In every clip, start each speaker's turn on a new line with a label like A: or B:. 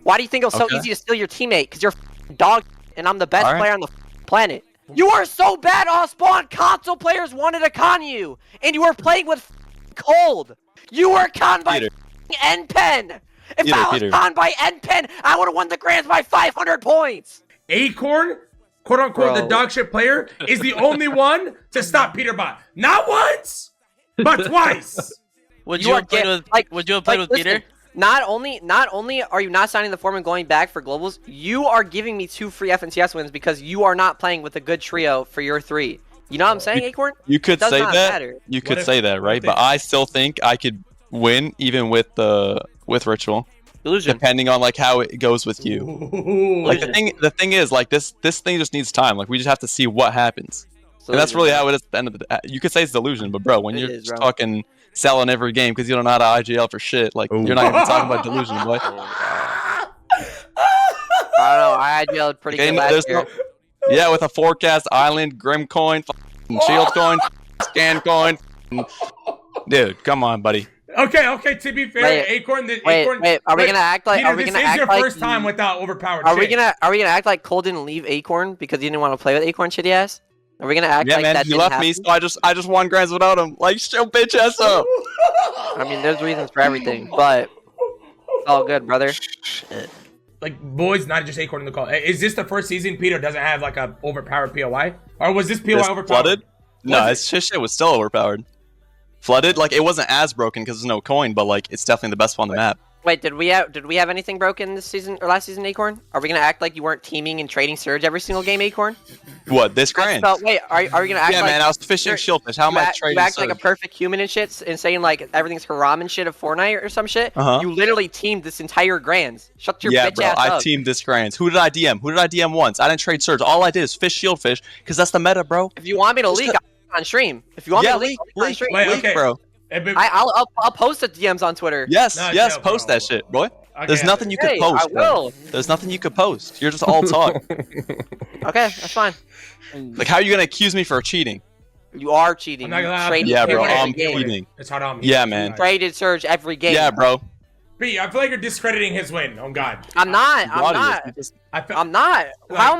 A: Why do you think it was so easy to steal your teammate? Because you're dog, and I'm the best player on the planet. You are so bad off spawn. Console players wanted to con you, and you were playing with cold. You were conned by NPen. If I was conned by NPen, I would have won the Grands by 500 points.
B: Acorn, quote unquote, the dog shit player, is the only one to stop Peterbot. Not once, but twice.
C: Would you have played with Peter?
A: Not only are you not signing the form and going back for globals, you are giving me 2 free FNCS wins because you are not playing with a good trio for your 3. You know what I'm saying, Acorn?
D: You could say that. You could say that, right? But I still think I could win even with Ritual.
A: Illusion.
D: Depending on like how it goes with you. Like the thing is like this thing just needs time. Like we just have to see what happens. And that's really how it is at the end of the day. You could say it's delusion, but bro, when you're just talking selling every game because you don't know how to IGL for shit, like you're not even talking about delusion, boy.
A: I don't know. I IGL'd pretty good last year.
D: Yeah, with a forecast island, Grim coin, shield coin, scan coin. Dude, come on, buddy.
B: Okay. To be fair, Acorn.
A: Wait. Are we gonna act like?
B: Peter, this is your first time without overpowered.
A: Are we gonna act like Cole didn't leave Acorn because he didn't want to play with Acorn, shitty ass? Are we gonna act like that?
D: He left me, so I just won Grands without him. Like, show bitch ass up.
A: I mean, there's reasons for everything, but it's all good, brother.
B: Like, boys, not just Acorn in the call. Is this the first season Peter doesn't have like a overpowered POI, or was this POI overpowered?
D: Flooded? No, his shit was still overpowered. Flooded, like it wasn't as broken because there's no coin, but like it's definitely the best one on the map.
A: Wait, did we have anything broken this season or last season, Acorn? Are we gonna act like you weren't teaming and trading Surge every single game, Acorn?
D: What, this Grand?
A: Wait, are we gonna act like...
D: Yeah, man, I was fishing Shieldfish. How am I trading
A: You act
D: Surge?
A: like a perfect human and shit and saying like everything's haram and shit of Fortnite or some shit? You literally teamed this entire Grands. Shut your bitch ass up.
D: I teamed this Grands. Who did I DM? Who did I DM once? I didn't trade Surge. All I did is fish Shieldfish because that's the meta, bro.
A: If you want me to leak, I'll on stream. If you want me to leak, on stream.
D: Leak, bro.
A: I'll post the DMs on Twitter.
D: Yes, post that shit, boy. There's nothing you could post.
A: I will.
D: There's nothing you could post. You're just all talk.
A: Okay, that's fine.
D: Like, how are you gonna accuse me for cheating?
A: You are cheating.
D: Yeah, bro, I'm cheating.
B: It's hard on me.
D: Yeah, man.
A: Traded Surge every game.
D: Yeah, bro.
B: B, I feel like you're discrediting his win. Oh God.
A: I'm not. How am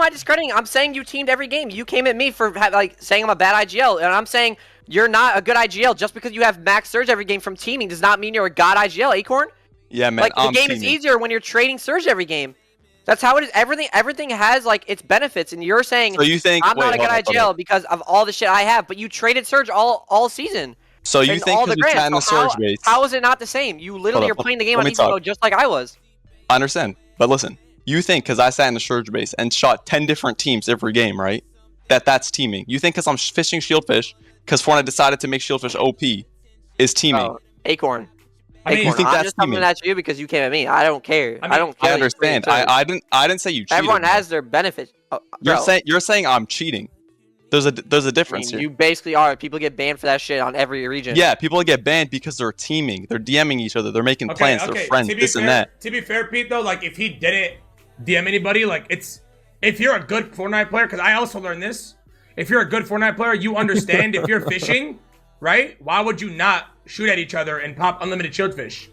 A: I discrediting? I'm saying you teamed every game. You came at me for like saying I'm a bad IGL, and I'm saying you're not a good IGL. Just because you have max Surge every game from teaming does not mean you're a god IGL, Acorn.
D: Yeah, man.
A: Like the game is easier when you're trading Surge every game. That's how it is. Everything has like its benefits, and you're saying
D: so you think
A: I'm not a good IGL because of all the shit I have, but you traded Surge all season.
D: So you think because you chat in the Surge base?
A: How is it not the same? You literally are playing the game on easy mode just like I was.
D: I understand, but listen. You think because I sat in the Surge base and shot 10 different teams every game, right? That's teaming. You think because I'm fishing Shieldfish, because Fortnite decided to make Shieldfish OP, is teaming?
A: Oh, Acorn.
D: I mean, you think
A: I'm just coming at you because you came at me. I don't care. I don't care.
D: I understand. I didn't say you cheated.
A: Everyone has their benefits.
D: You're saying I'm cheating. There's a difference here.
A: You basically are. People get banned for that shit on every region.
D: Yeah, people get banned because they're teaming. They're DMing each other. They're making plans. They're friends. This and that.
B: To be fair, Pete, though, like if he didn't DM anybody, like if you're a good Fortnite player, because I also learned this. If you're a good Fortnite player, you understand if you're fishing, right? Why would you not shoot at each other and pop unlimited shieldfish?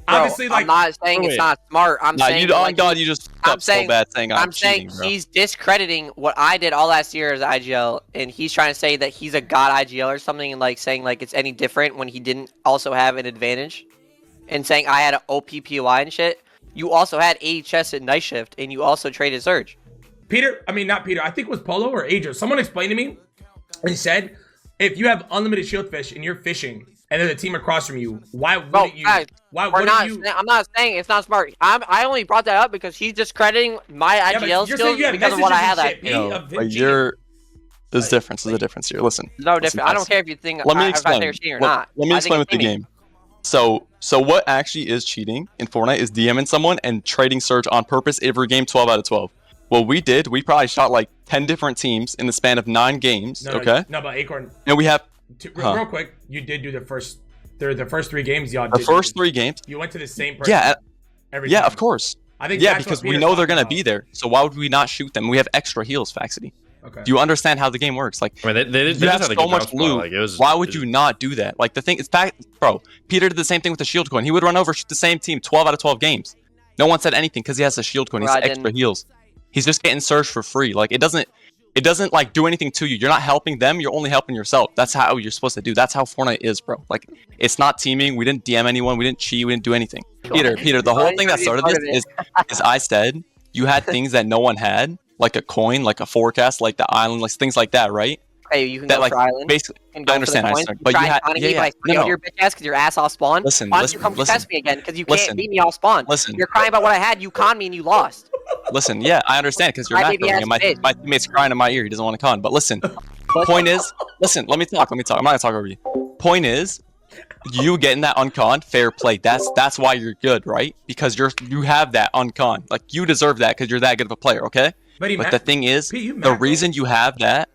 A: Bro, obviously, like, I'm not saying it's not smart. I'm saying,
D: you just up so bad saying I'm cheating, bro.
A: He's discrediting what I did all last year as IGL, and he's trying to say that he's a god IGL or something, and like saying like it's any different when he didn't also have an advantage, and saying I had an OP POI and shit. You also had AHS at Night Shift, and you also traded Surge.
B: Not Peter. I think it was Polo or Ajo. Someone explained to me and said, if you have unlimited shieldfish and you're fishing, and there's a team across from you, why wouldn't you?
A: I'm not saying it's not smart. I only brought that up because he's discrediting my IGL skills because of what I have.
D: There's difference. There's a difference here. Listen.
A: No difference. I don't care if you think
D: Let me explain.
A: if I cheating or not.
D: Let me explain with the game. So what actually is cheating in Fortnite is DMing someone and trading Surge on purpose every game 12 out of 12. What we did, we probably shot like 10 different teams in the span of 9 games. Okay.
B: No, but Acorn.
D: And we have.
B: Real quick, you did do the first 3 games, y'all.
D: The first 3 games.
B: You went to the same person.
D: Yeah.
B: Every time.
D: Of course.
B: I think.
D: Yeah, because we know they're gonna be there. So why would we not shoot them? We have extra heals, Faxity.
B: Okay.
D: Do you understand how the game works? Like,
E: I mean, they
D: you have so much loot. Like, why would you not do that? Like, the thing is, bro, Peter did the same thing with the shield coin. He would run over, shoot the same team 12 out of 12 games. No one said anything because he has a shield coin. He's extra heals. He's just getting surge for free. Like it doesn't like do anything to you. You're not helping them. You're only helping yourself. That's how you're supposed to do. That's how Fortnite is, bro. Like it's not teaming. We didn't DM anyone. We didn't cheat. We didn't do anything. Peter, the whole thing that started this is I said you had things that no one had, like a coin, like a forecast, like the island, like things like that, right?
A: Okay, you can go for island.
D: Basically, I understand. But you had
A: your bitch ass because your ass off spawn.
D: Listen,
A: why don't you come test me again? Because you can't beat me off spawn. You're crying about what I had. You conned me and you lost.
D: Listen, yeah, I understand because you're not me. My teammate's crying in my ear. He doesn't want to con. But listen, point is, listen. Let me talk. I'm not gonna talk over you. Point is, you getting that uncon, fair play. That's why you're good, right? Because you have that uncon. Like you deserve that because you're that good of a player. Okay. But the thing is, the reason you have that,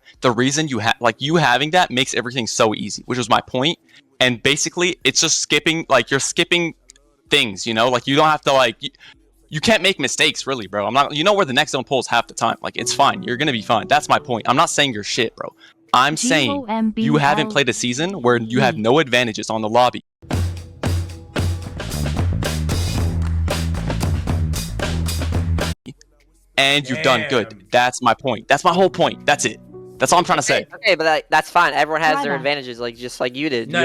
D: you having that makes everything so easy, which was my point. And basically, it's just skipping, like you're skipping things, you know, like you don't have to like. You can't make mistakes, really, bro. You know where the next zone pulls half the time. Like, it's fine. You're gonna be fine. That's my point. I'm not saying you're shit, bro. I'm saying you haven't played a season where you have no advantages on the lobby. And you've done good. That's my point. That's my whole point. That's it. That's all I'm trying to say.
A: Okay, but that's fine. Everyone has their advantages, like just like you did.
B: No,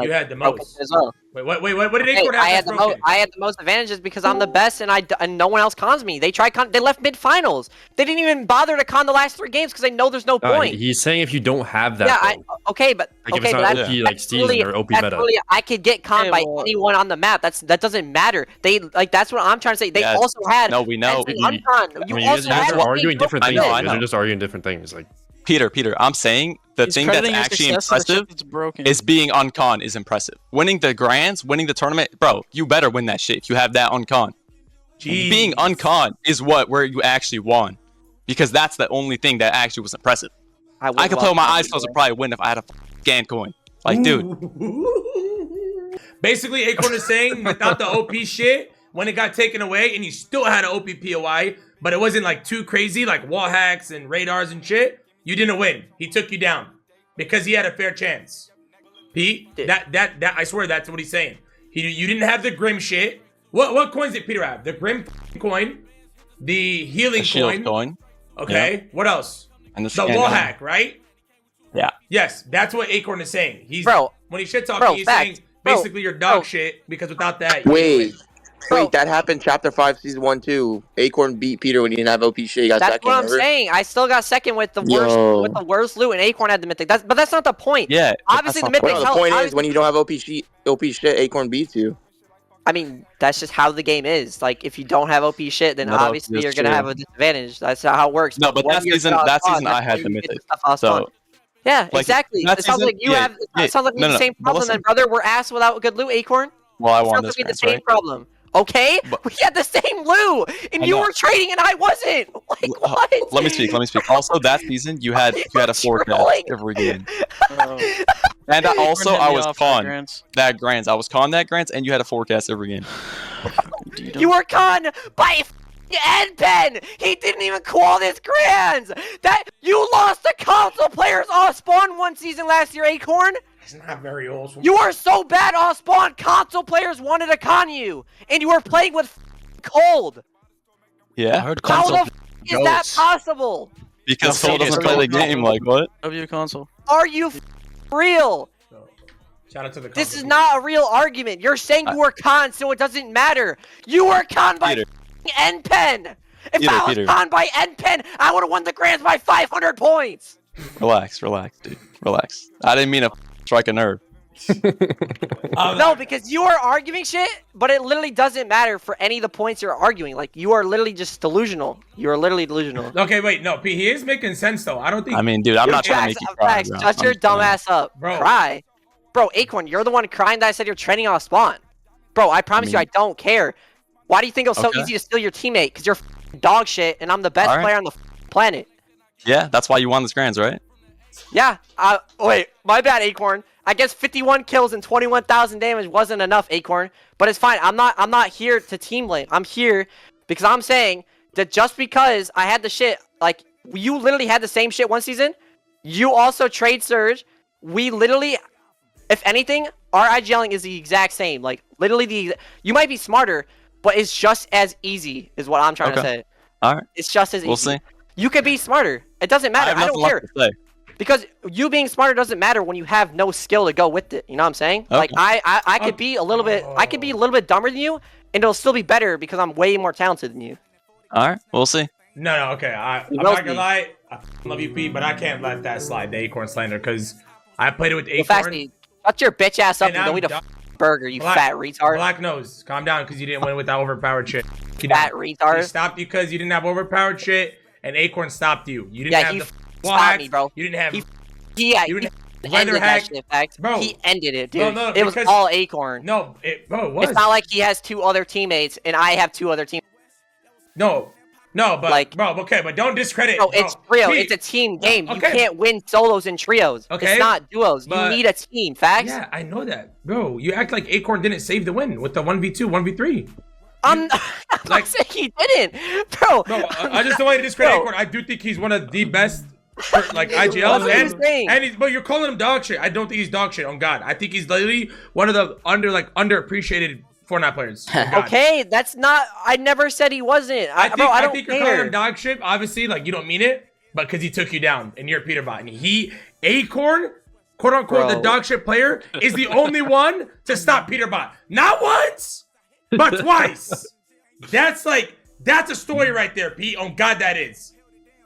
B: you had the most
A: as well.
B: Wait, what did Acorn have?
A: I had the most advantages because I'm the best, and no one else cons me. They they left mid finals. They didn't even bother to con the last 3 games because they know there's no point.
E: He's saying if you don't have that.
A: Yeah, okay, but
E: if it's not OP like season or OP meta.
A: I could get conned by anyone on the map. That doesn't matter. That's what I'm trying to say. They also had.
D: No, we know.
A: You also had
E: arguing different things. You're just arguing different things. Like
D: Peter, I'm saying the thing that's actually impressive is being uncon is impressive. Winning the grands, winning the tournament, bro, you better win that shit if you have that uncon. Being uncon is where you actually won, because that's the only thing that actually was impressive. I could play with my eyes closed and probably win if I had a scan coin. Like, dude.
B: Basically, Acorn is saying without the OP shit, when it got taken away and you still had an OP POI, but it wasn't like too crazy, like wall hacks and radars and shit. You didn't win. He took you down because he had a fair chance. Pete, that I swear that's what he's saying. You didn't have the Grim shit. What coins did Peter have? The Grim coin, the healing coin. Okay. Yeah. What else?
D: And
B: the wall hack, right?
D: Yeah.
B: Yes, that's what Acorn is saying. When he shit talking, he's saying basically you're dog shit because without that.
F: Wait, that happened Chapter 5, Season 1, too. Acorn beat Peter when he didn't have OP shit. He got second.
A: That's what I'm saying. I still got second with the worst loot, and Acorn had the mythic. But that's not the point.
D: Yeah.
A: Obviously, the mythic.
F: The point is, when you don't have OP shit, Acorn beats you.
A: I mean, that's just how the game is. Like, if you don't have OP shit, then obviously you're gonna have a disadvantage. That's how it works.
D: No, but that season I had the mythic. So.
A: Yeah, exactly. It sounds like you have. It sounds like we have the same problem, then, brother. We're ass without good loot, Acorn.
D: Well, I won this.
A: The same problem. Okay, we had the same loot, and you were trading, and I wasn't. Like what?
D: Let me speak. Also, that season you had a forecast every game, and I was con that grants. I was con that grants, and you had a forecast every game.
A: You were con by N-Pen. He didn't even call this grants. That you lost to console players off spawn one season last year, Acorn.
B: He's not very old.
A: You are so bad off spawn. Console players wanted to con you, and you were playing with cold.
D: Yeah.
A: How the is that possible?
D: Because Cole doesn't play the game. Like what?
C: W console.
A: Are you real?
B: Shout out to the.
A: This is not a real argument. You're saying you were con, so it doesn't matter. You were con by N-Pen. If I was con by N-Pen, I would have won the grands by 500 points.
D: Relax, dude. Relax. I didn't mean to strike a nerve.
A: No, because you are arguing shit, but it literally doesn't matter for any of the points you're arguing. Like, you are literally just delusional. You are literally delusional.
B: Okay, wait, no, P, he is making sense, though. I don't think...
D: I mean, dude, I'm not trying to make you cry, bro.
A: Shut your dumb ass up. Bro. Cry. Bro, Acorn, you're the one crying that I said you're training off spawn. Bro, I promise you, I don't care. Why do you think it was so easy to steal your teammate? Because you're dog shit, and I'm the best player on the planet. Yeah,
D: that's why you won this grands, right?
A: Yeah. Wait, my bad, Acorn. I guess 51 kills and 21,000 damage wasn't enough, Acorn. But it's fine. I'm not here to team lane. I'm here because I'm saying that just because I had the shit, like, you literally had the same shit one season. You also trade surge. We literally, if anything, our IGLing is the exact same. Like, literally you might be smarter, but it's just as easy, is what I'm trying to say.
D: All right.
A: It's just as easy.
D: We'll see.
A: You could be smarter. It doesn't matter. I don't care. Because you being smarter doesn't matter when you have no skill to go with it. You know what I'm saying?
D: Okay.
A: Like I could be a little bit dumber than you, and it'll still be better because I'm way more talented than you.
D: All right, we'll see.
B: No, okay. I'm not gonna lie. I love you, Pete, but I can't let that slide, the Acorn slander, because I played it with Acorn.
A: Shut your bitch ass up and go eat a burger, you fat retard.
B: Black nose, calm down, because you didn't win with that overpowered shit.
A: Fat retard.
B: He stopped you because you didn't have overpowered shit, and Acorn stopped you. You didn't have the
A: stopped me, bro.
B: You didn't have.
A: He ended that shit, in fact.
B: Bro.
A: He ended it, dude.
B: No,
A: it was all Acorn.
B: No, bro, it was.
A: It's not like he has 2 other teammates and I have 2 other teammates.
B: No, but like, bro, okay, but don't discredit.
A: No, it's trio. It's a team game.
B: Okay.
A: You can't win solos and trios.
B: Okay.
A: It's not duos. You need a team. Facts.
B: Yeah, I know that, bro. You act like Acorn didn't save the win with the 1v2, 1v3.
A: I'm not saying he didn't, bro.
B: No, I just don't want to discredit Acorn. I do think he's one of the best, like IGLs, and he's, but you're calling him dog shit. I don't think he's dog shit. On God, I think he's literally one of the underappreciated Fortnite players.
A: Okay, that's not. I never said he wasn't. I
B: think you're calling him dog shit. Obviously, like you don't mean it, but because he took you down and you're Peterbot, and Acorn, quote unquote, the dog shit player, is the only one to stop Peterbot. Not once, but twice. That's a story right there, Pete. On God, that is.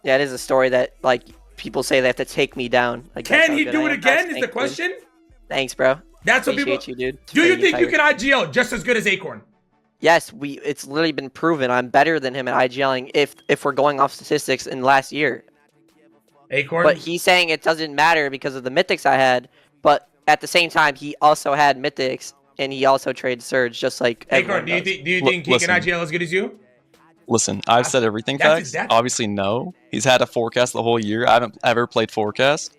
A: Yeah, it is a story that like people say they have to take me down. Like,
B: can he do it again? Is the question.
A: Dude. Thanks, bro.
B: That's what people.
A: You, dude.
B: Do you think you can IGL just as good as Acorn?
A: Yes, it's literally been proven. I'm better than him at IGLing if we're going off statistics in last year.
B: Acorn.
A: But he's saying it doesn't matter because of the mythics I had. But at the same time, he also had mythics and he also traded Surge just like
B: Acorn. Do you think he can IGL as good as you?
D: Listen, I've said everything facts. Obviously, no. He's had a forecast the whole year. I haven't ever played forecast.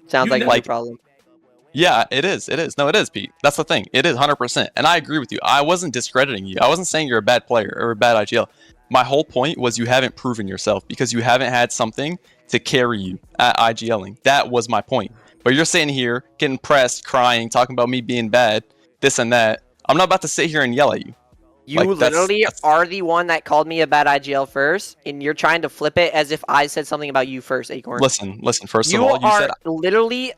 A: Sounds like a problem.
D: Yeah, it is. It is. No, it is, Pete. That's the thing. It is 100%. And I agree with you. I wasn't discrediting you. I wasn't saying you're a bad player or a bad IGL. My whole point was you haven't proven yourself because you haven't had something to carry you at IGLing. That was my point. But you're sitting here getting pressed, crying, talking about me being bad, this and that. I'm not about to sit here and yell at you.
A: You literally are the one that called me a bad IGL first, and you're trying to flip it as if I said something about you first, Acorn.
D: Listen. First of all, you said
A: literally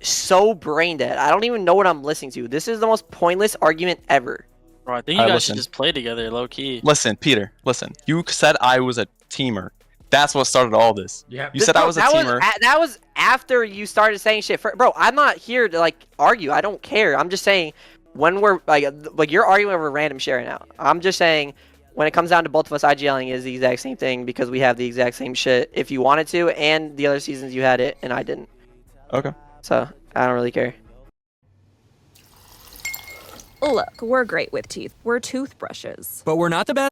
A: so brain dead. I don't even know what I'm listening to. This is the most pointless argument ever.
C: Bro, I think you guys should just play together, low key.
D: Listen, Peter. Listen. You said I was a teamer. That's what started all this.
B: Yeah.
D: You said I was a teamer.
A: That was after you started saying shit. Bro, I'm not here to like argue. I don't care. I'm just saying when we're like you're arguing over random shit right now. I'm just saying when it comes down to both of us, IGLing is the exact same thing because we have the exact same shit if you wanted to, and the other seasons you had it and I didn't.
D: Okay.
A: So I don't really care.
G: Look, we're great with teeth. We're toothbrushes.
H: But we're not the best.